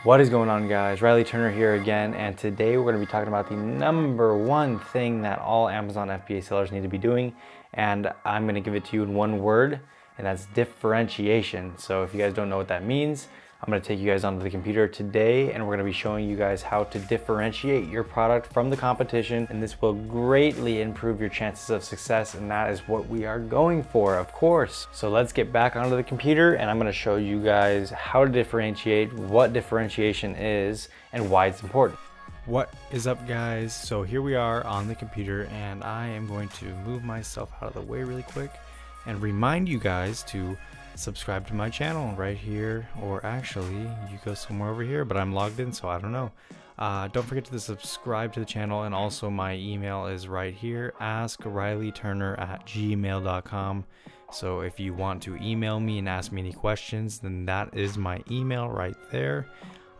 What is going on, guys? Riley Turner here again, and today we're going to be talking about the number one thing that all Amazon FBA sellers need to be doing, and I'm going to give it to you in one word, and that's differentiation. So if you guys don't know what that means, I'm going to take you guys onto the computer today, and we're going to be showing you guys how to differentiate your product from the competition, and this will greatly improve your chances of success, and that is what we are going for, of course. So let's get back onto the computer, and I'm going to show you guys how to differentiate, what differentiation is, and why it's important. What is up, guys? So here we are on the computer, and I am going to move myself out of the way really quick and remind you guys to subscribe to my channel right here, or actually you go somewhere over here, but I'm logged in, so I don't know. Don't forget to subscribe to the channel, and also my email is right here, askrileyturner@gmail.com. so if you want to email me and ask me any questions, then that is my email right there.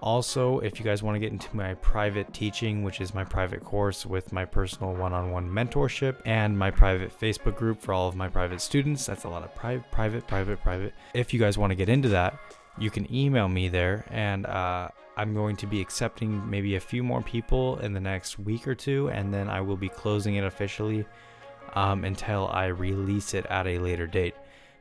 Also, if you guys want to get into my private teaching, which is my private course with my personal one-on-one mentorship, and my private Facebook group for all of my private students, that's a lot of private. If you guys want to get into that, you can email me there, and I'm going to be accepting maybe a few more people in the next week or two, and then I will be closing it officially until I release it at a later date.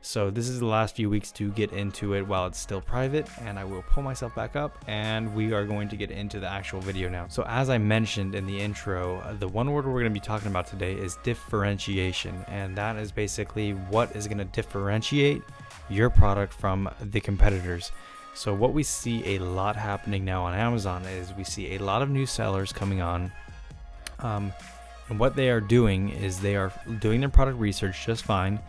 So this is the last few weeks to get into it while it's still private, and I will pull myself back up, and we are going to get into the actual video now. So as I mentioned in the intro, the one word we're going to be talking about today is differentiation, and that is basically what is going to differentiate your product from the competitors. So what we see a lot happening now on Amazon is we see a lot of new sellers coming on, and what they are doing is they are doing their product research just fine,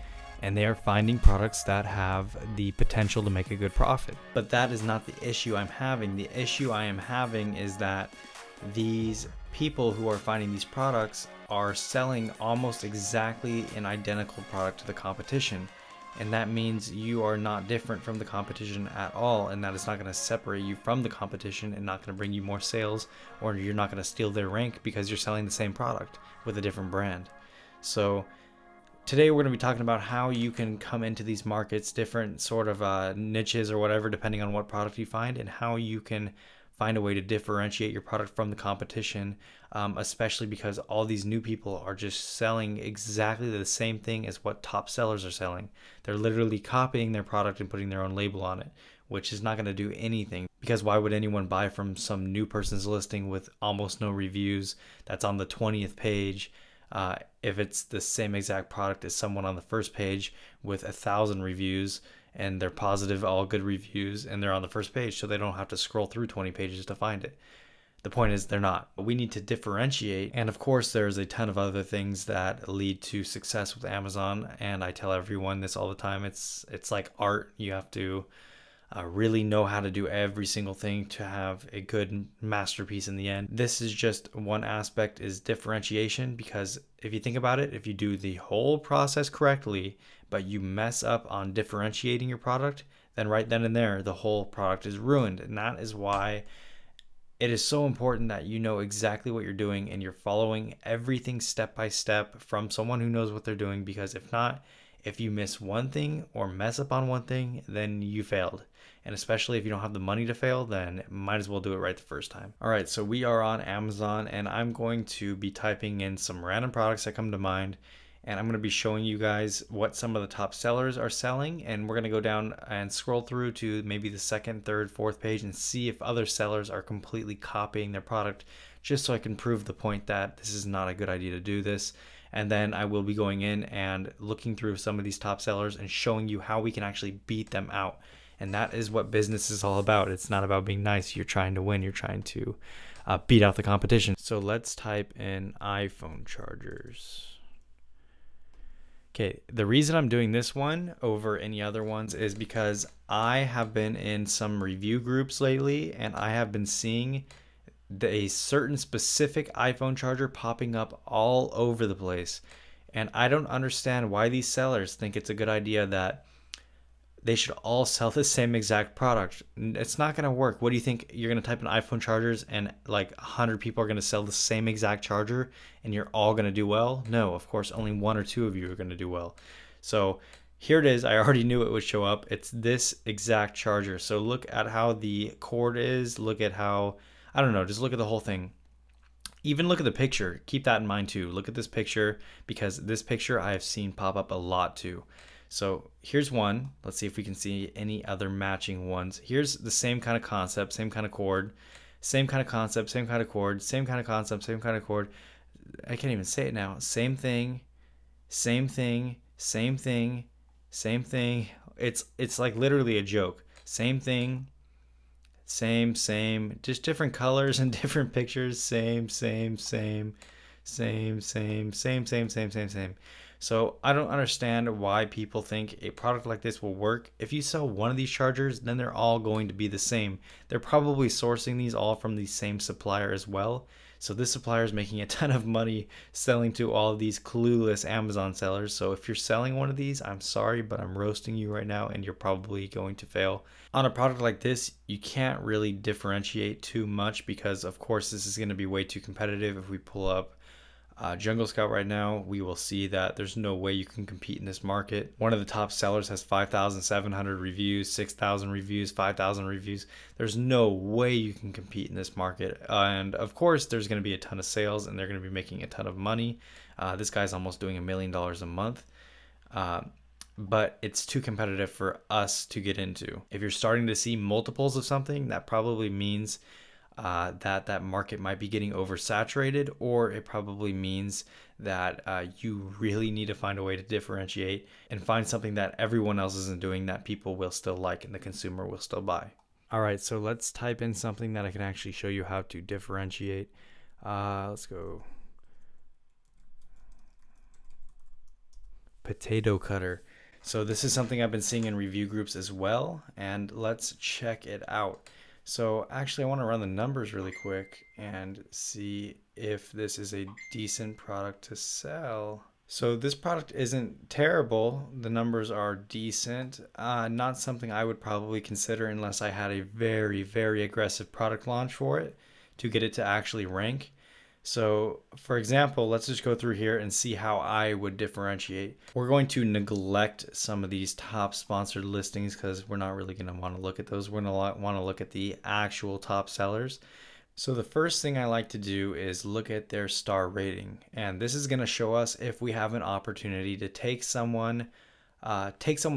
and they are finding products that have the potential to make a good profit. But that is not the issue I'm having. The issue I am having is that these people who are finding these products are selling almost exactly an identical product to the competition. And that means you are not different from the competition at all, and that is not going to separate you from the competition and not going to bring you more sales, or you're not going to steal their rank because you're selling the same product with a different brand. So today we're going to be talking about how you can come into these markets, different sort of niches or whatever, depending on what product you find, and how you can find a way to differentiate your product from the competition, especially because all these new people are just selling exactly the same thing as what top sellers are selling. They're literally copying their product and putting their own label on it, which is not going to do anything, because why would anyone buy from some new person's listing with almost no reviews that's on the 20th page if it's the same exact product as someone on the first page with 1,000 reviews, and they're positive, all good reviews, and they're on the first page, so they don't have to scroll through 20 pages to find it. The point is they're not. We need to differentiate, and of course there's a ton of other things that lead to success with Amazon, and I tell everyone this all the time. It's like art. You have to really know how to do every single thing to have a good masterpiece in the end. This is just one aspect, is differentiation, because if you think about it, if you do the whole process correctly, but you mess up on differentiating your product, then right then and there, the whole product is ruined. And that is why it is so important that you know exactly what you're doing and you're following everything step by step from someone who knows what they're doing, because if not, if you miss one thing or mess up on one thing, then you failed. And especially if you don't have the money to fail, then might as well do it right the first time. All right, so we are on Amazon, and I'm going to be typing in some random products that come to mind, and I'm going to be showing you guys what some of the top sellers are selling, and we're going to go down and scroll through to maybe the second, third, fourth page and see if other sellers are completely copying their product, just so I can prove the point that this is not a good idea to do this. And then I will be going in and looking through some of these top sellers and showing you how we can actually beat them out. And that is what business is all about. It's not about being nice. You're trying to win. You're trying to beat out the competition. So let's type in iPhone chargers. Okay, the reason I'm doing this one over any other ones is because I have been in some review groups lately, and I have been seeing a certain specific iPhone charger popping up all over the place. And I don't understand why these sellers think it's a good idea that they should all sell the same exact product. It's not going to work. What do you think? You're going to type in iPhone chargers and like 100 people are going to sell the same exact charger and you're all going to do well? No, of course, only one or two of you are going to do well. So here it is. I already knew it would show up. It's this exact charger. So look at how the cord is. Look at how, I don't know, just look at the whole thing. Even look at the picture. Keep that in mind too. Look at this picture, because this picture I have seen pop up a lot too. So here's one. Let's see if we can see any other matching ones. Here's the same kind of concept, same kind of cord, same kind of concept, same kind of cord, same kind of concept, same kind of cord. I can't even say it now. Same thing, same thing, same thing, same thing. It's like literally a joke. Same thing, same, just different colors and different pictures. Same. So I don't understand why people think a product like this will work. If you sell one of these chargers, then they're all going to be the same. They're probably sourcing these all from the same supplier as well. So this supplier is making a ton of money selling to all of these clueless Amazon sellers. So if you're selling one of these, I'm sorry, but I'm roasting you right now, and you're probably going to fail. On a product like this, you can't really differentiate too much, because of course this is going to be way too competitive. If we pull up Jungle Scout right now, we will see that there's no way you can compete in this market. One of the top sellers has 5,700 reviews, 6,000 reviews, 5,000 reviews. There's no way you can compete in this market. And of course, there's going to be a ton of sales, and they're going to be making a ton of money. This guy's almost doing $1 million a month. But it's too competitive for us to get into. If you're starting to see multiples of something, that probably means that market might be getting oversaturated, or it probably means that you really need to find a way to differentiate and find something that everyone else isn't doing that people will still like and the consumer will still buy. All right, so let's type in something that I can actually show you how to differentiate. Let's go. Potato cutter. So this is something I've been seeing in review groups as well, and let's check it out. So actually I want to run the numbers really quick and see if this is a decent product to sell. So this product isn't terrible. The numbers are decent. Not something I would probably consider unless I had a very, very aggressive product launch for it to get it to actually rank. So for example, let's just go through here and see how I would differentiate. We're going to neglect some of these top sponsored listings because we're not really going to want to look at those. We're going to want to look at the actual top sellers. So the first thing I like to do is look at their star rating. And this is going to show us if we have an opportunity to take someone's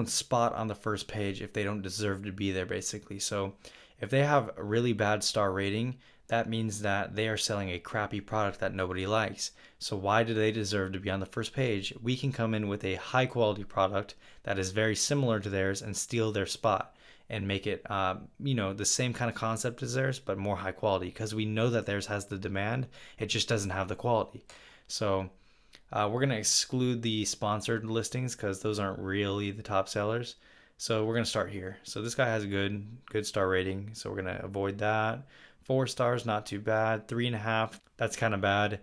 spot on the first page if they don't deserve to be there, basically. So if they have a really bad star rating, that means that they are selling a crappy product that nobody likes. So why do they deserve to be on the first page? We can come in with a high quality product that is very similar to theirs and steal their spot and make it, the same kind of concept as theirs, but more high quality, because we know that theirs has the demand. It just doesn't have the quality. So we're going to exclude the sponsored listings because those aren't really the top sellers. So we're going to start here. So this guy has a good star rating. So we're going to avoid that. 4 stars, not too bad. 3.5, that's kind of bad.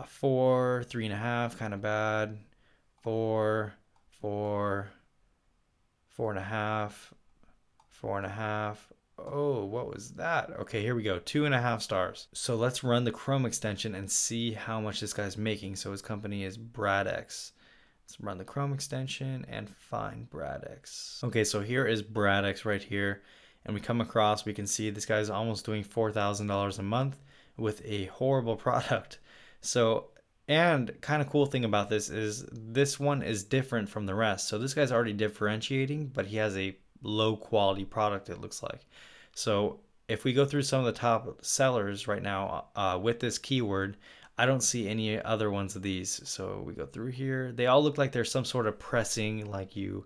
4, 3.5, kind of bad. 4, 4, 4.5, 4.5. Oh, what was that? Okay, here we go. 2.5 stars. So let's run the Chrome extension and see how much this guy's making. So his company is BradX. Let's run the Chrome extension and find BradX. Okay, so here is BradX right here. And we come across, we can see this guy's almost doing $4,000 a month with a horrible product. So, and kind of cool thing about this is this one is different from the rest. So this guy's already differentiating, but he has a low quality product, it looks like. So if we go through some of the top sellers right now with this keyword, I don't see any other ones of these. So we go through here. They all look like there's some sort of pressing, like you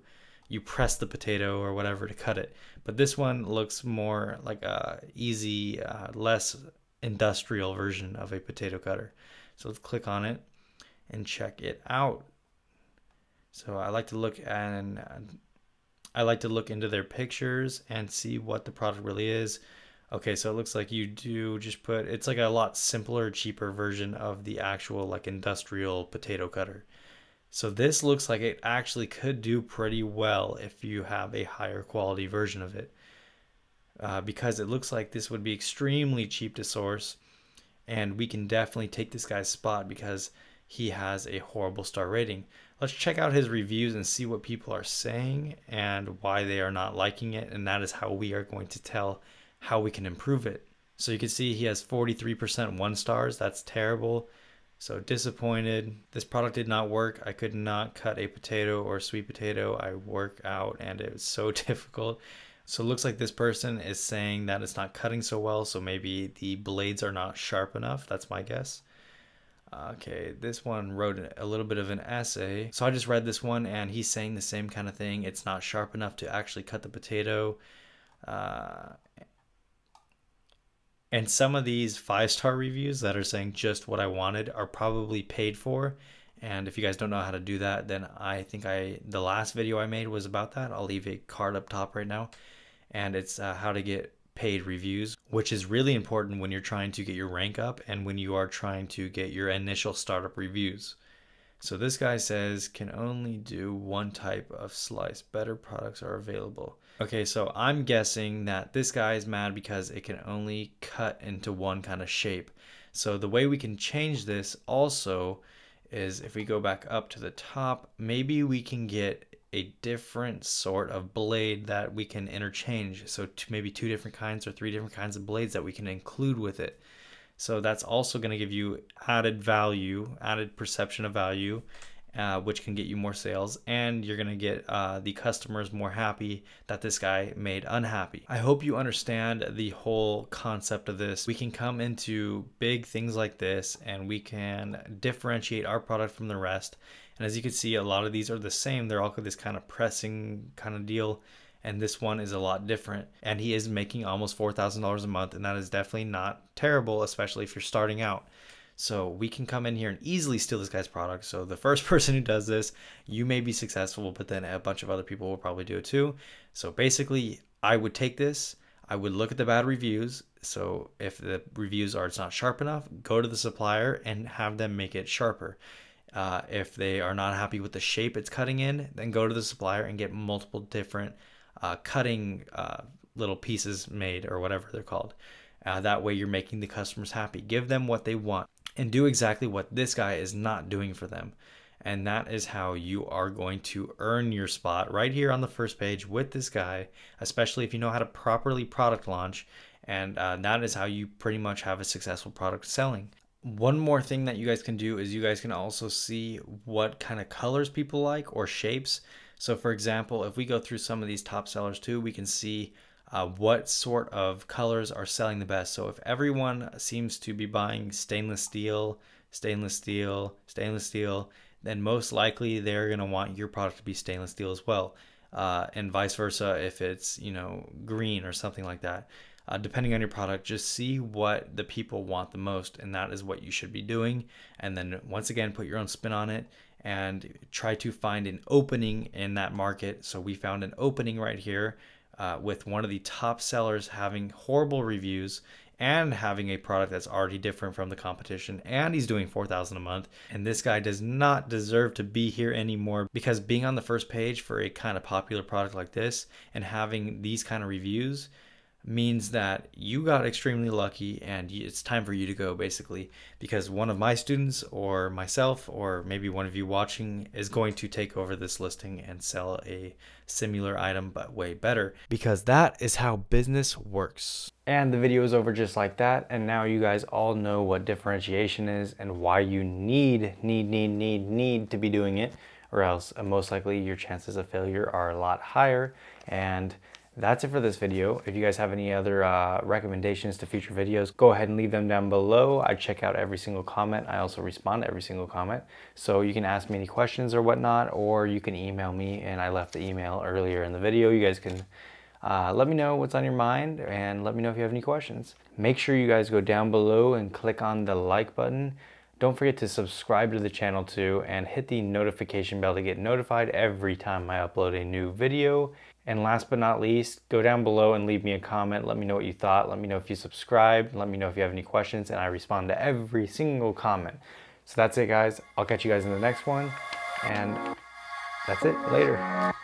press the potato or whatever to cut it. But this one looks more like a easy, less industrial version of a potato cutter. So let's click on it and check it out. So I like to look into their pictures and see what the product really is. Okay, so it looks like you do just put, it's like a lot simpler, cheaper version of the actual like industrial potato cutter. So this looks like it actually could do pretty well if you have a higher quality version of it, because it looks like this would be extremely cheap to source, and we can definitely take this guy's spot because he has a horrible star rating. Let's check out his reviews and see what people are saying and why they are not liking it. And that is how we are going to tell how we can improve it. So you can see he has 43% 1 stars. That's terrible. So disappointed. This product did not work. I could not cut a potato or sweet potato. I work out and it was so difficult. So it looks like this person is saying that it's not cutting so well. So maybe the blades are not sharp enough. That's my guess. Okay, this one wrote a little bit of an essay. So I just read this one and he's saying the same kind of thing. It's not sharp enough to actually cut the potato. And some of these 5-star reviews that are saying just what I wanted are probably paid for. And if you guys don't know how to do that, then I think the last video I made was about that. I'll leave a card up top right now. And it's how to get paid reviews, which is really important when you're trying to get your rank up and when you are trying to get your initial startup reviews. So this guy says, can only do one type of slice. Better products are available. Okay, so I'm guessing that this guy is mad because it can only cut into one kind of shape. So the way we can change this also is if we go back up to the top, maybe we can get a different sort of blade that we can interchange. So maybe 2 different kinds or 3 different kinds of blades that we can include with it. So that's also going to give you added value, added perception of value, which can get you more sales, and you're going to get the customers more happy that this guy made unhappy. I hope you understand the whole concept of this. We can come into big things like this and we can differentiate our product from the rest. And as you can see, a lot of these are the same. They're all this kind of pressing kind of deal. And this one is a lot different. And he is making almost $4,000 a month. And that is definitely not terrible, especially if you're starting out. So we can come in here and easily steal this guy's product. So the first person who does this, you may be successful, but then a bunch of other people will probably do it too. So basically, I would take this. I would look at the bad reviews. So if the reviews are it's not sharp enough, go to the supplier and have them make it sharper. If they are not happy with the shape it's cutting in, then go to the supplier and get multiple different cutting little pieces made or whatever they're called. That way you're making the customers happy. Give them what they want and do exactly what this guy is not doing for them. And that is how you are going to earn your spot right here on the first page with this guy, especially if you know how to properly product launch. And that is how you pretty much have a successful product selling. One more thing that you guys can do is you guys can also see what kind of colors people like or shapes. So for example, if we go through some of these top sellers too, we can see what sort of colors are selling the best. So if everyone seems to be buying stainless steel, stainless steel, stainless steel, then most likely they're going to want your product to be stainless steel as well. And vice versa if it's, you know, green or something like that. Depending on your product, just see what the people want the most, and that is what you should be doing. And then once again, put your own spin on it and try to find an opening in that market. So we found an opening right here with one of the top sellers having horrible reviews and having a product that's already different from the competition, and he's doing $4,000 a month. And this guy does not deserve to be here anymore, because being on the first page for a kind of popular product like this and having these kind of reviews means that you got extremely lucky and it's time for you to go, basically, because one of my students or myself or maybe one of you watching is going to take over this listing and sell a similar item but way better, because that is how business works. And the video is over just like that, and now you guys all know what differentiation is and why you need to be doing it, or else most likely your chances of failure are a lot higher. And that's it for this video. If you guys have any other recommendations to future videos, go ahead and leave them down below. I check out every single comment. I also respond to every single comment. So you can ask me any questions or whatnot, or you can email me, and I left the email earlier in the video. You guys can let me know what's on your mind and let me know if you have any questions. Make sure you guys go down below and click on the like button. Don't forget to subscribe to the channel too, and hit the notification bell to get notified every time I upload a new video. And last but not least, go down below and leave me a comment. Let me know what you thought. Let me know if you subscribed. Let me know if you have any questions, and I respond to every single comment. So that's it, guys. I'll catch you guys in the next one, and that's it. Later.